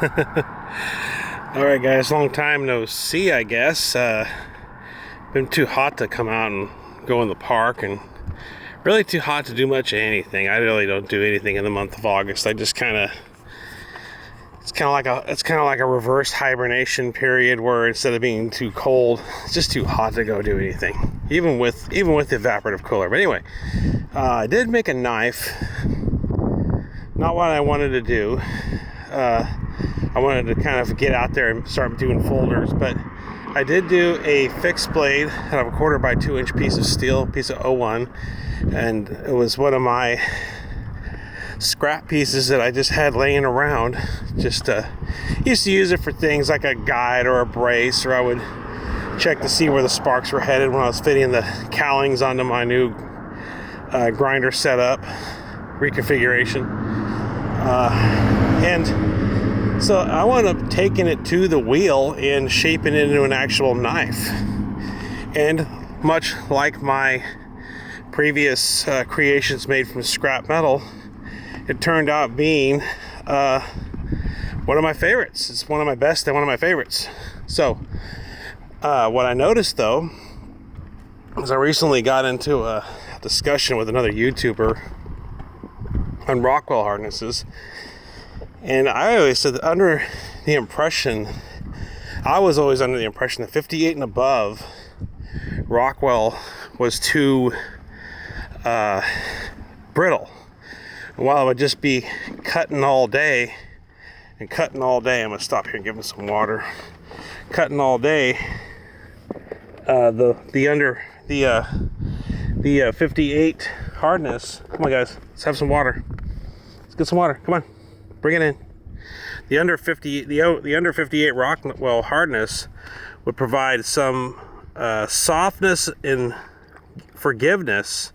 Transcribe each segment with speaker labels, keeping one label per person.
Speaker 1: Alright guys, long time no see, I guess. Been too hot to come out and go in the park, and really too hot to do much of anything. I really don't do anything in the month of August. I just it's kind of like a reverse hibernation period, where instead of being too cold, it's just too hot to go do anything, even with the evaporative cooler. But anyway, I did make a knife. Not what I wanted to do. I wanted to kind of get out there and start doing folders, but I did do a fixed blade out of a 1/4 by 2 inch piece of steel, piece of 01, and it was one of my scrap pieces that I just had laying around. Just used to use it for things like a guide or a brace, or I would check to see where the sparks were headed when I was fitting the cowlings onto my new grinder setup reconfiguration. And so I wound up taking it to the wheel and shaping it into an actual knife. And much like my previous creations made from scrap metal, it turned out being one of my favorites. It's one of my best and one of my favorites. So what I noticed though is I recently got into a discussion with another YouTuber on Rockwell harnesses, and I always said that I was always under the impression that 58 and above Rockwell was too brittle. And while I would just be cutting all day, I'm gonna stop here and give him some water. Cutting all day, the 58 hardness. Come on, guys, let's have some water. Let's get some water. Come on, bring it in. The under 58 Rockwell hardness would provide some softness and forgiveness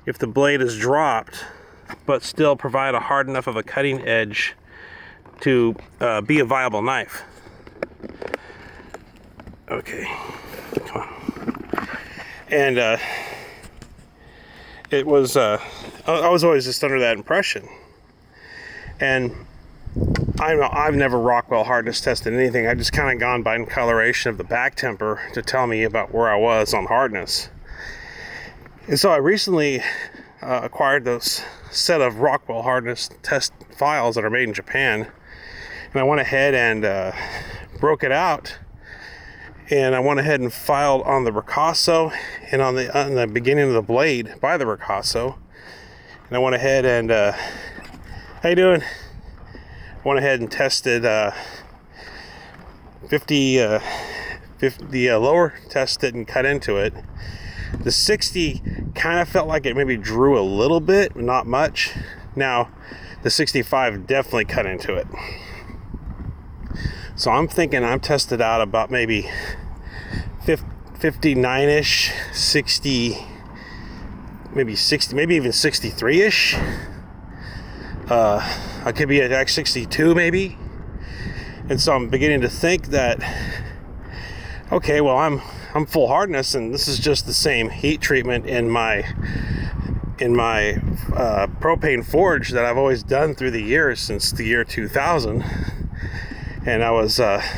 Speaker 1: if the blade is dropped, but still provide a hard enough of a cutting edge to be a viable knife. Okay, come on. And it was I was always just under that impression. And I've never Rockwell hardness tested anything. I've just kind of gone by coloration of the back temper to tell me about where I was on hardness. And so I recently acquired those set of Rockwell hardness test files that are made in Japan, and I went ahead and broke it out, and I went ahead and filed on the ricasso and on the beginning of the blade by the ricasso, and I went ahead and how you doing? Went ahead and tested 50 the lower test didn't cut into it. The 60 kind of felt like it maybe drew a little bit, but not much. Now, the 65 definitely cut into it. So I'm thinking I'm tested out about maybe 59-ish, 60, maybe 60, maybe even 63-ish. I could be at X62 maybe. And so I'm beginning to think that, okay, well, I'm full hardness, and this is just the same heat treatment in my propane forge that I've always done through the years since the year 2000. And I was fanning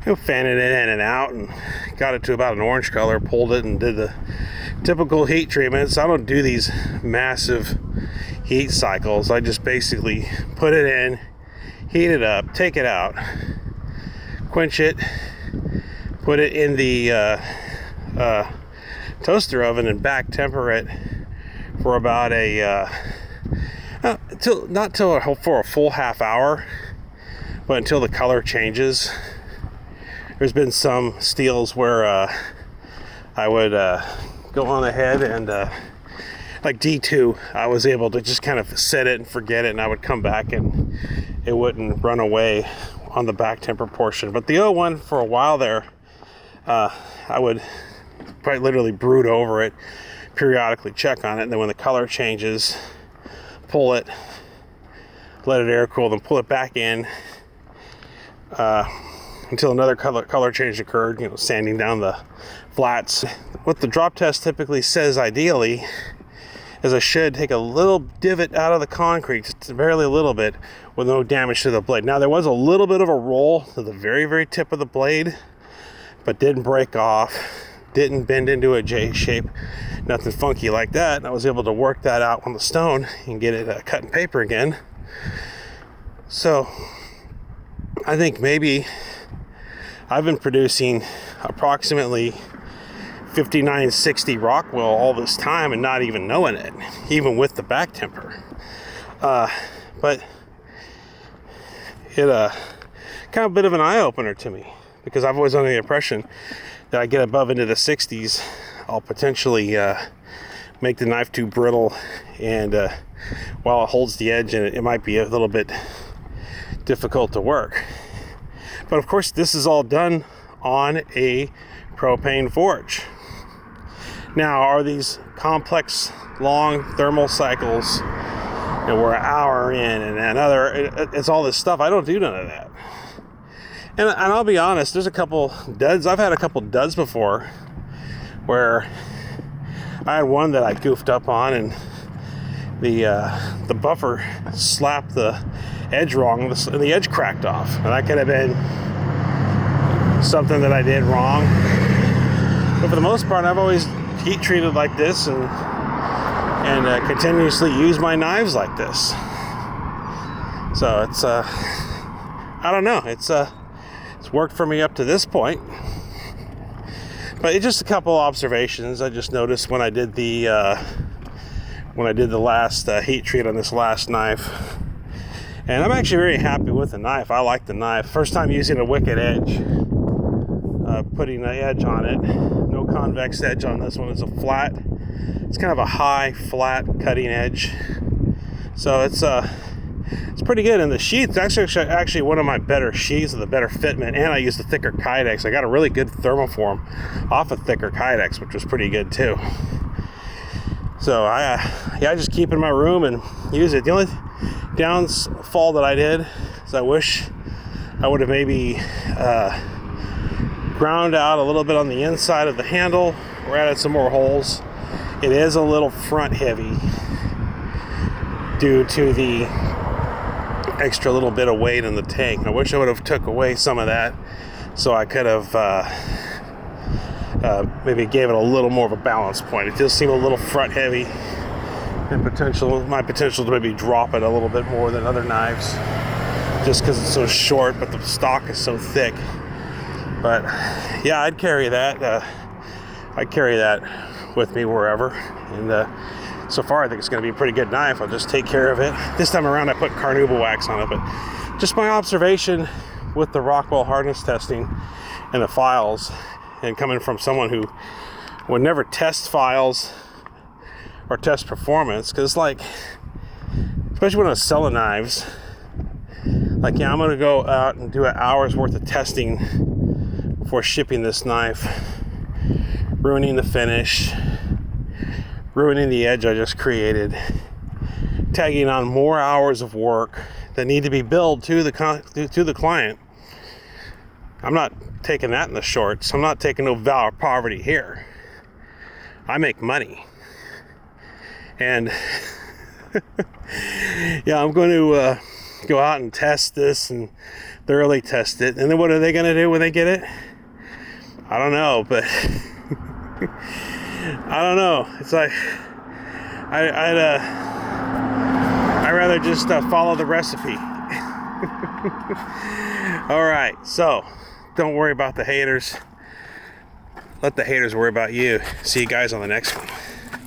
Speaker 1: it in and out and got it to about an orange color, pulled it and did the typical heat treatments. I don't do these massive heat cycles. I just basically put it in, heat it up, take it out, quench it, put it in the toaster oven and back temper it for about for a full half hour, but until the color changes. There's been some steels where I would go on ahead and like D2, I was able to just kind of set it and forget it, and I would come back and it wouldn't run away on the back temper portion. But the 01, for a while there, I would quite literally brood over it, periodically check on it, and then when the color changes, pull it, let it air cool, then pull it back in until another color change occurred, sanding down the flats. What the drop test typically says ideally is I should take a little divot out of the concrete, just barely a little bit, with no damage to the blade. Now there was a little bit of a roll to the very, very tip of the blade, but didn't break off, didn't bend into a J shape, nothing funky like that. And I was able to work that out on the stone and get it cut in paper again. So I think maybe I've been producing approximately 5960 Rockwell all this time and not even knowing it, even with the back temper. But it kind of a bit of an eye-opener to me, because I've always under the impression that I get above into the 60s, I'll potentially make the knife too brittle, and while it holds the edge, and it might be a little bit difficult to work. But of course, this is all done on a propane forge. Now, are these complex, long thermal cycles, and we're an hour in and another, it's all this stuff. I don't do none of that. And I'll be honest, there's a couple duds. I've had a couple duds before where I had one that I goofed up on, and the buffer slapped the edge wrong, and the edge cracked off. And that could have been something that I did wrong. But for the most part, I've always heat treated like this and continuously use my knives like this. So it's I don't know, it's worked for me up to this point. But it's just a couple observations I just noticed when I did the last heat treat on this last knife. And I'm actually very happy with the knife. I like the knife. First time using a wicked edge, putting the edge on it. No convex edge on this one. It's a flat. It's kind of a high, flat cutting edge. So it's pretty good. And the sheath, actually one of my better sheaths, the better fitment. And I used the thicker Kydex. I got a really good thermoform off a thicker Kydex, which was pretty good too. So I just keep it in my room and use it. The only downfall that I did is I wish I would have maybe ground out a little bit on the inside of the handle or added some more holes. It is a little front heavy due to the extra little bit of weight in the tank. I wish I would have took away some of that so I could have maybe gave it a little more of a balance point. It does seem a little front heavy, and my potential to maybe drop it a little bit more than other knives just because it's so short, but the stock is so thick. But yeah, I'd carry that with me wherever, and so far I think it's going to be a pretty good knife. I'll just take care of it. This time around I put carnauba wax on it, but just my observation with the Rockwell hardness testing and the files, and coming from someone who would never test files or test performance, because like, especially when I was selling knives, like, yeah, I'm going to go out and do an hour's worth of testing before shipping this knife, ruining the finish, ruining the edge I just created, tagging on more hours of work that need to be billed to the client. I'm not taking that in the shorts. I'm not taking no vow of poverty here. I make money. And yeah, I'm going to go out and test this and thoroughly test it. And then what are they going to do when they get it? I don't know, but I don't know. It's like I'd rather just follow the recipe. All right, so don't worry about the haters. Let the haters worry about you. See you guys on the next one.